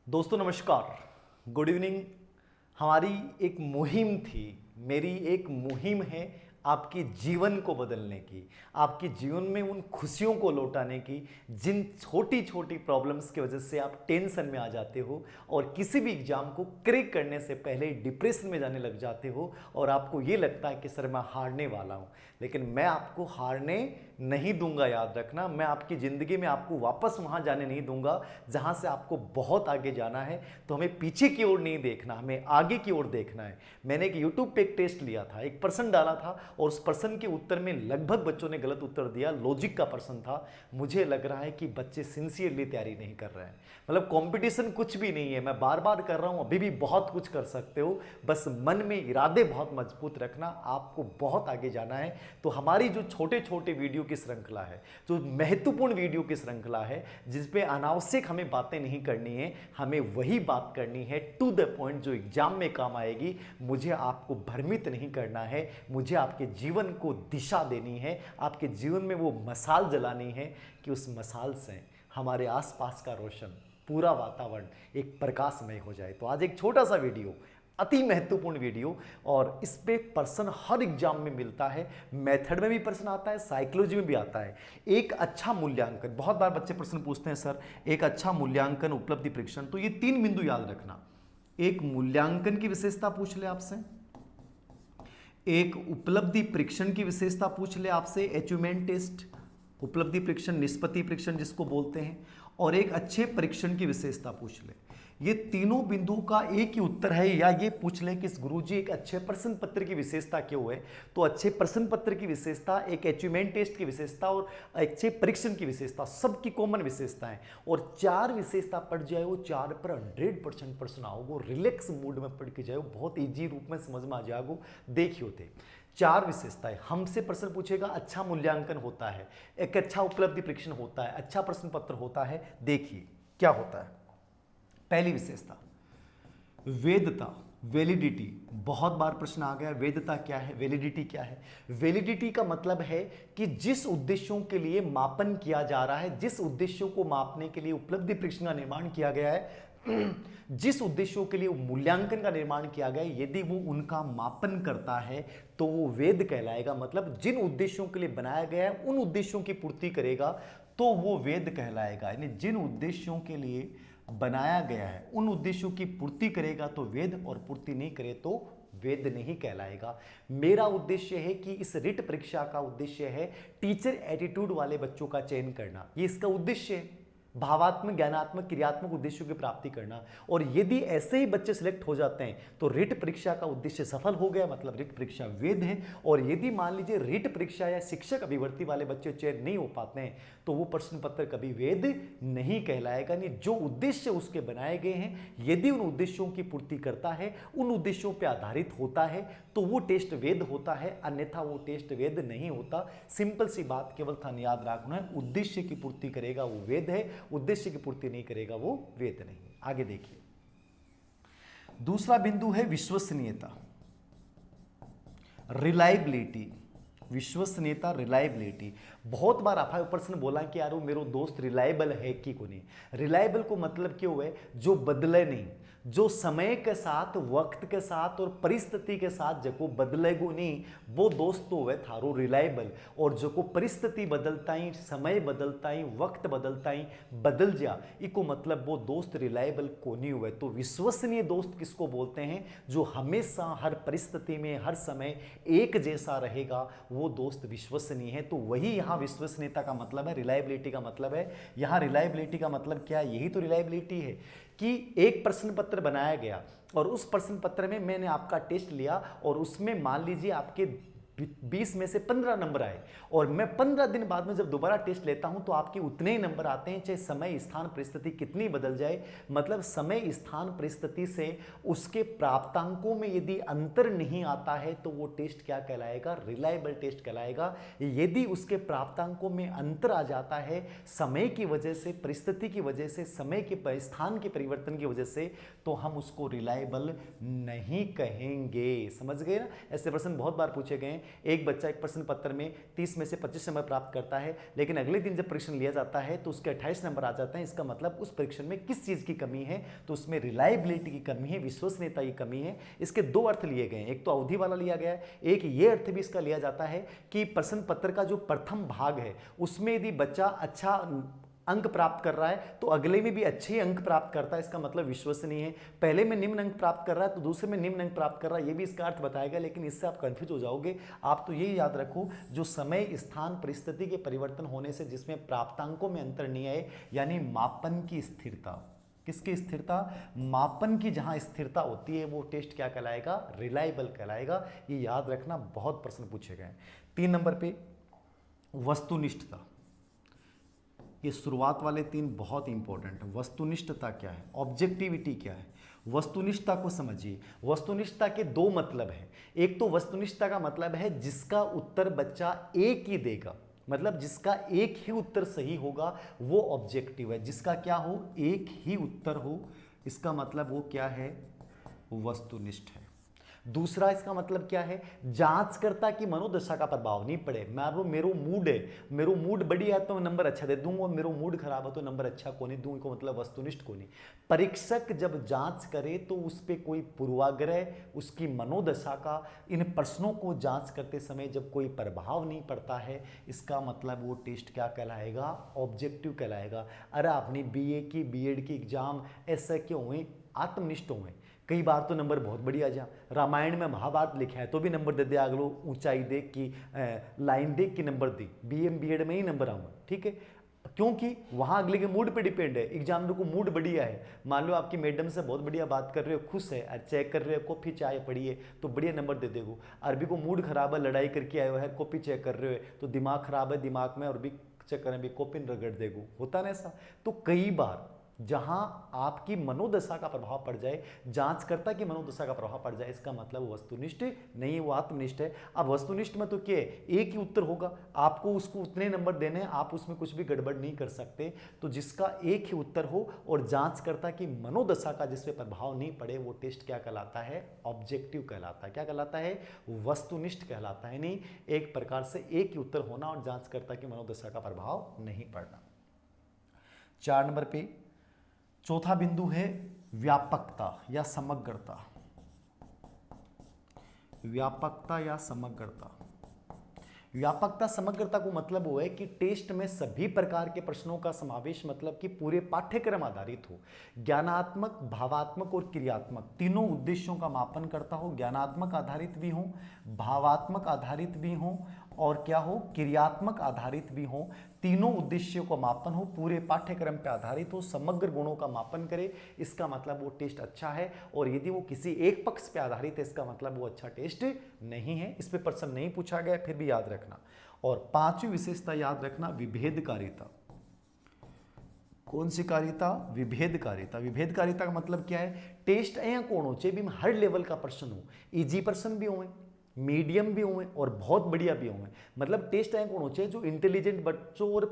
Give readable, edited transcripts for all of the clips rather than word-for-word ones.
दोस्तों नमस्कार, good evening. हमारी एक मुहिम थी, मेरी एक मुहिम है आपके जीवन को बदलने की, आपके जीवन में उन खुशियों को लौटाने की जिन छोटी छोटी प्रॉब्लम्स की वजह से आप टेंशन में आ जाते हो और किसी भी एग्जाम को क्रैक करने से पहले डिप्रेशन में जाने लग जाते हो और आपको ये लगता है कि सर मैं हारने वाला हूँ। लेकिन मैं आपको हारने नहीं दूंगा, याद रखना। मैं आपकी ज़िंदगी में आपको वापस वहाँ जाने नहीं दूंगा जहाँ से आपको बहुत आगे जाना है। तो हमें पीछे की ओर नहीं देखना, हमें आगे की ओर देखना है। मैंने एक यूट्यूब पे एक टेस्ट लिया था, एक प्रश्न डाला था और उस प्रश्न के उत्तर में लगभग बच्चों ने गलत उत्तर दिया। लॉजिक का प्रश्न था। मुझे लग रहा है कि बच्चे सिंसियरली तैयारी नहीं कर रहे हैं। मतलब कंपटीशन कुछ भी नहीं है, मैं बार बार कर रहा हूँ, अभी भी बहुत कुछ कर सकते हो, बस मन में इरादे बहुत मजबूत रखना, आपको बहुत आगे जाना है। तो हमारी जो छोटे छोटे वीडियो की श्रृंखला है, जो महत्वपूर्ण वीडियो की श्रृंखला है, जिसपे अनावश्यक हमें बातें नहीं करनी है, हमें वही बात करनी है टू द पॉइंट जो एग्जाम में काम आएगी। मुझे आपको भ्रमित नहीं करना है, मुझे आपके जीवन को दिशा देनी है, आपके जीवन में वो मशाल जलानी है कि उस मशाल से हमारे आसपास का रोशन पूरा वातावरण एक प्रकाशमय हो जाए। तो आज एक छोटा सा वीडियो, अति महत्वपूर्ण वीडियो, और इस पे प्रश्न हर एग्जाम में मिलता है। मेथड में भी प्रश्न आता है, साइकोलॉजी में भी आता है। एक अच्छा मूल्यांकन, बहुत बार बच्चे प्रश्न पूछते हैं सर एक अच्छा मूल्यांकन उपलब्धि परीक्षण, तो ये 3 बिंदु याद रखना। एक मूल्यांकन की विशेषता पूछ ले आपसे, एक उपलब्धि परीक्षण की विशेषता पूछ ले आपसे, अचीवमेंट टेस्ट, उपलब्धि परीक्षण, निष्पत्ति परीक्षण जिसको बोलते हैं, और एक अच्छे परीक्षण की विशेषता पूछ ले। ये तीनों बिंदुओं का एक ही उत्तर है। या ये पूछ ले कि गुरुजी एक अच्छे प्रश्न पत्र की विशेषता क्यों है, तो अच्छे प्रश्न पत्र की विशेषता, एक अचीवमेंट टेस्ट की विशेषता और अच्छे परीक्षण की विशेषता, सबकी कॉमन विशेषताएं, और 4 विशेषता पढ़ जाए वो 4 पर 100% प्रश्न आओगे, रिलैक्स मूड में पढ़ के जाओ, बहुत ईजी रूप में समझ में आ जाओगे। देखियो थे 4 विशेषताएं। हमसे प्रश्न पूछेगा अच्छा मूल्यांकन होता है, एक अच्छा उपलब्धि परीक्षण होता है, अच्छा प्रश्न पत्र होता है। देखिए क्या होता है। पहली विशेषता वैधता, वैलिडिटी। बहुत बार प्रश्न आ गया, वैधता क्या है, वैलिडिटी क्या है। वैलिडिटी का मतलब है कि जिस उद्देश्यों के लिए मापन किया जा रहा है, जिस उद्देश्यों को मापने के लिए उपलब्धि परीक्षण का निर्माण किया गया है, जिस उद्देश्यों के लिए मूल्यांकन का निर्माण किया गया है, यदि वो उनका मापन करता है तो वो वैध कहलाएगा। मतलब जिन उद्देश्यों के लिए बनाया गया है उन उद्देश्यों की पूर्ति करेगा तो वो वैध कहलाएगा। यानी जिन उद्देश्यों के लिए बनाया गया है उन उद्देश्यों की पूर्ति करेगा तो वेद, और पूर्ति नहीं करे तो वेद नहीं कहलाएगा। मेरा उद्देश्य है कि इस रिट परीक्षा का उद्देश्य है टीचर एटीट्यूड वाले बच्चों का चयन करना, ये इसका उद्देश्य है, भावात्मक, ज्ञानात्मक, क्रियात्मक उद्देश्यों की प्राप्ति करना। और यदि ऐसे ही बच्चे सिलेक्ट हो जाते हैं तो रिट परीक्षा का उद्देश्य सफल हो गया, मतलब रिट परीक्षा वैध है। और यदि मान लीजिए रिट परीक्षा या शिक्षक अभिवृत्ति वाले बच्चे चयन नहीं हो पाते हैं तो वो प्रश्न पत्र कभी वैध नहीं कहलाएगा। नहीं, जो उद्देश्य उसके बनाए गए हैं यदि उन उद्देश्यों की पूर्ति करता है, उन उद्देश्यों पर आधारित होता है तो वो टेस्ट वैध होता है, अन्यथा वो टेस्ट वैध नहीं होता। सिंपल सी बात केवल था याद रखना है, उद्देश्य की पूर्ति करेगा वो वैध है, उद्देश्य की पूर्ति नहीं करेगा वो वैध नहीं। आगे देखिए, दूसरा बिंदु है विश्वसनीयता, रिलायबिलिटी। विश्वसनीयता, रिलायबिलिटी। बहुत बार आप प्रश्न बोला कि यार वो मेरा दोस्त रिलायबल है कि को नहीं। रिलायबल को मतलब क्यों है, जो बदले नहीं, जो समय के साथ, वक्त के साथ और परिस्थिति के साथ जो बदलेगो नहीं, वो दोस्त तो है थारो रिलायबल। और जो को परिस्थिति बदलता ही, समय बदलता ही, वक्त बदलता ही बदल जा, इको मतलब वो दोस्त रिलायबल को नहीं हुए। तो विश्वसनीय दोस्त किसको बोलते हैं, जो हमेशा हर परिस्थिति में हर समय एक जैसा रहेगा, वो दोस्त विश्वसनीय है। तो वही यहां विश्वसनीयता का मतलब है, रिलायबिलिटी का मतलब है। यहां रिलायबिलिटी का मतलब क्या है, यही तो रिलायबिलिटी है कि एक प्रश्न पत्र बनाया गया और उस प्रश्न पत्र में मैंने आपका टेस्ट लिया और उसमें मान लीजिए आपके 20 में से 15 नंबर आए, और मैं 15 दिन बाद में जब दोबारा टेस्ट लेता हूं तो आपके उतने ही नंबर आते हैं, चाहे समय, स्थान, परिस्थिति कितनी बदल जाए। मतलब समय, स्थान, परिस्थिति से उसके प्राप्तांकों में यदि अंतर नहीं आता है तो वो टेस्ट क्या कहलाएगा, रिलायबल टेस्ट कहलाएगा। यदि उसके प्राप्तांकों में अंतर आ जाता है समय की वजह से, परिस्थिति की वजह से, समय के, स्थान के परिवर्तन की वजह से, तो हम उसको रिलायबल नहीं कहेंगे। समझ गए ना। ऐसे प्रश्न बहुत बार पूछे गए एक बच्चा एक प्रश्न पत्र में 30 में से 25 नंबर प्राप्त करता है, लेकिन अगले दिन जब परीक्षण लिया जाता है तो उसके 28 नंबर आ जाते हैं। इसका मतलब उस परीक्षण में किस चीज़ की कमी है? तो उसमें रिलायबिलिटी की कमी है, विश्वसनीयता की कमी है। इसके दो अर्थ लिए गए हैं, एक तो अवधि वाला लिया गया है, एक ये अर्थ भी इसका लिया जाता है कि प्रश्न पत्र का जो प्रथम भाग है उसमें यदि बच्चा अच्छा अंक प्राप्त कर रहा है तो अगले में भी अच्छे अंक प्राप्त करता है, इसका मतलब विश्वसनीय है। पहले में निम्न अंक प्राप्त कर रहा है तो दूसरे में निम्न अंक प्राप्त कर रहा है, ये भी इसका अर्थ बताएगा, लेकिन इससे आप कंफ्यूज हो जाओगे। आप तो ये याद रखो, जो समय स्थान परिस्थिति के परिवर्तन होने से जिसमें प्राप्तांकों में अंतर नहीं आए, यानी मापन की स्थिरता। किसकी स्थिरता? मापन की जहां स्थिरता होती है वो टेस्ट क्या कहलाएगा? रिलायबल कहलाएगा। ये याद रखना, बहुत प्रश्न पूछे गए। 3 नंबर पे वस्तुनिष्ठता। ये शुरुआत वाले 3 बहुत इंपॉर्टेंट है। वस्तुनिष्ठता क्या है? ऑब्जेक्टिविटी क्या है? वस्तुनिष्ठता को समझिए। वस्तुनिष्ठता के 2 मतलब हैं। एक तो वस्तुनिष्ठता का मतलब है जिसका उत्तर बच्चा एक ही देगा, मतलब जिसका एक ही उत्तर सही होगा वो ऑब्जेक्टिव है। जिसका क्या हो? एक ही उत्तर हो, इसका मतलब वो क्या है? वस्तुनिष्ठ है। दूसरा इसका मतलब क्या है? जांचकर्ता की मनोदशा का प्रभाव नहीं पड़े। मेरो मूड है, मेरो मूड बढ़िया है तो नंबर अच्छा दे दूंगा, और मेरो मूड खराब है तो नंबर अच्छा को नहीं दूंगा, मतलब वस्तुनिष्ठ को नहीं। परीक्षक जब जांच करे तो उस पर कोई पूर्वाग्रह, उसकी मनोदशा का, इन प्रश्नों को जांच करते समय जब कोई प्रभाव नहीं पड़ता है, इसका मतलब वो टेस्ट क्या कहलाएगा? ऑब्जेक्टिव कहलाएगा। अरे आपने बीए की, बीएड की एग्जाम ऐसा क्यों हुए? आत्मनिष्ठ हुए। कई बार तो नंबर बहुत बढ़िया जा, रामायण में महाभारत लिखा है तो भी नंबर दे दे, अगलो ऊंचाई देख की, लाइन देख की नंबर दी, बीएम बीएड में ही नंबर आऊँगा, ठीक है, क्योंकि वहाँ अगले के मूड पे डिपेंड है। एग्जामिनर को मूड बढ़िया है, मान लो आपकी मैडम से बहुत बढ़िया बात कर रहे हो, खुश है, चेक कर रहे हो, कॉपी चाय पड़ी है तो बढ़िया नंबर दे देगो। अरबी को मूड खराब है, लड़ाई करके आए हो है, कॉपी चेक कर रहे हो तो दिमाग खराब है, दिमाग में अरबी चेक करें भी कॉपी रगड़ देगो, होता ना ऐसा। तो कई बार जहां आपकी मनोदशा का प्रभाव पड़ जाए, जांचकर्ता की मनोदशा का प्रभाव पड़ जाए, इसका मतलब वो वस्तुनिष्ठ नहीं, वो आत्मनिष्ठ है। अब वस्तुनिष्ठ में तो क्या है? एक ही उत्तर होगा, आपको उसको उतने नंबर देने, आप उसमें कुछ भी गड़बड़ नहीं कर सकते। तो जिसका एक ही उत्तर हो और जांचकर्ता की मनोदशा का जिस पे प्रभाव नहीं पड़े, वो टेस्ट क्या कहलाता है? ऑब्जेक्टिव कहलाता है। क्या कहलाता है? वस्तुनिष्ठ कहलाता है। नहीं, एक प्रकार से एक ही उत्तर होना और जांचकर्ता की मनोदशा का प्रभाव नहीं पड़ना। 4 नंबर पे चौथा बिंदु है व्यापकता या समग्रता। व्यापकता या समग्रता। व्यापकता समग्रता को मतलब वो है कि टेस्ट में सभी प्रकार के प्रश्नों का समावेश, मतलब कि पूरे पाठ्यक्रम आधारित हो, ज्ञानात्मक, भावात्मक और क्रियात्मक तीनों उद्देश्यों का मापन करता हो। ज्ञानात्मक आधारित भी हो, भावात्मक आधारित भी हो और क्या हो? क्रियात्मक आधारित भी हो। तीनों उद्देश्यों का मापन हो, पूरे पाठ्यक्रम पर आधारित हो, समग्र गुणों का मापन करे, इसका मतलब वो टेस्ट अच्छा है। और यदि वो किसी एक पक्ष पे आधारित है, इसका मतलब वो अच्छा टेस्ट नहीं है। इस पे प्रश्न नहीं पूछा गया, फिर भी याद रखना। और 5वीं विशेषता याद रखना, विभेदकारिता। कौन सी कारिता? विभेदकारिता। विभेदकारिता का मतलब क्या है? टेस्ट ऐसा कौन हो चाहिए भी हर लेवल का प्रश्न हो, इजी प्रश्न भी हो, मीडियम भी हुए और बहुत बढ़िया भी हुए। मतलब टेस्ट रैंक होना चाहिए जो इंटेलिजेंट बच्चों और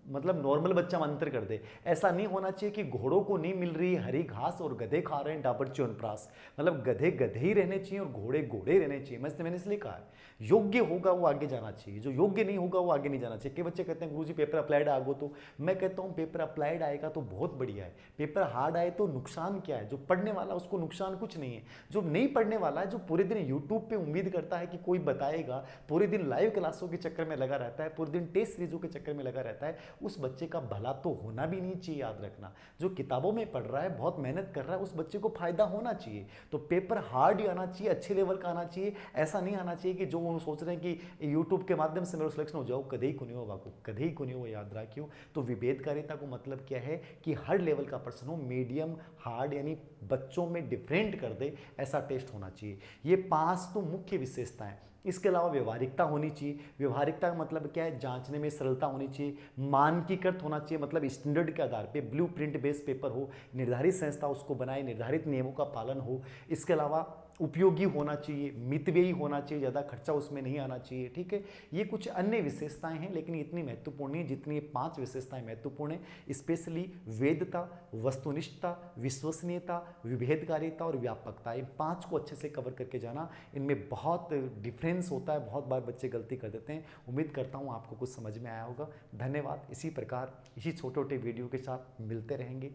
मतलब नॉर्मल बच्चा में अंतर कर दे। ऐसा नहीं होना चाहिए कि घोड़ों को नहीं मिल रही हरी घास और गधे खा रहे हैं डाबर च्यवनप्राश। मतलब गधे गधे ही रहने चाहिए और घोड़े घोड़े रहने चाहिए। मैंने इसलिए कहा है योग्य होगा वो आगे जाना चाहिए, जो योग्य नहीं होगा वो आगे नहीं जाना चाहिए। कई बच्चे कहते हैं गुरुजी पेपर अप्लाइड आगो, तो मैं कहता हूँ पेपर अप्लाइड आएगा तो बहुत बढ़िया है, पेपर हार्ड आए तो नुकसान क्या है? जो पढ़ने वाला उसको नुकसान कुछ नहीं है। जो नहीं पढ़ने वाला है, जो पूरे दिन यूट्यूब पे उम्मीद करता है कि कोई बताएगा, पूरे दिन लाइव क्लासों के चक्कर में लगा रहता है, पूरे दिन टेस्ट सीरीजों के चक्कर में लगा रहता है, उस बच्चे का भला तो होना भी नहीं चाहिए। याद रखना, जो किताबों में पढ़ रहा है, बहुत मेहनत कर रहा है, उस बच्चे को फायदा होना चाहिए। तो पेपर हार्ड ही आना चाहिए, अच्छे लेवल का आना चाहिए। ऐसा नहीं आना चाहिए कि जो वो सोच रहे हैं कि यूट्यूब के माध्यम से मेरा सिलेक्शन हो जाओ, कभी ही को नहीं होगा, कभी ही को नहीं हो, याद रखियो। तो विभेदकारिता को मतलब क्या है कि हर लेवल का प्रश्न हो, मीडियम हार्ड, यानी बच्चों में डिफरेंट कर दे, ऐसा टेस्ट होना चाहिए। ये 5 तो मुख्य विशेषताएं। इसके अलावा व्यवहारिकता होनी चाहिए। व्यवहारिकता का मतलब क्या है? जांचने में सरलता होनी चाहिए, मानकीकृत होना चाहिए, मतलब स्टैंडर्ड के आधार पे ब्लूप्रिंट बेस्ड पेपर हो, निर्धारित संस्था उसको बनाए, निर्धारित नियमों का पालन हो। इसके अलावा उपयोगी होना चाहिए, मितव्ययी होना चाहिए, ज़्यादा खर्चा उसमें नहीं आना चाहिए। ठीक है, ये कुछ अन्य विशेषताएं हैं, लेकिन इतनी महत्वपूर्ण नहीं जितनी ये 5 विशेषताएं महत्वपूर्ण हैं। स्पेशली वेदता, वस्तुनिष्ठता, विश्वसनीयता, विभेदकारिता और व्यापकता, इन 5 को अच्छे से कवर करके जाना। इनमें बहुत डिफरेंस होता है, बहुत बार बच्चे गलती कर देते हैं। उम्मीद करता हूँ आपको कुछ समझ में आया होगा। धन्यवाद। इसी प्रकार इसी छोटे छोटे वीडियो के साथ मिलते रहेंगे।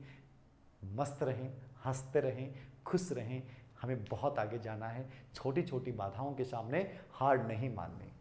मस्त रहें, हंसते रहें, खुश रहें। हमें बहुत आगे जाना है। छोटी छोटी बाधाओं के सामने हार नहीं माननी।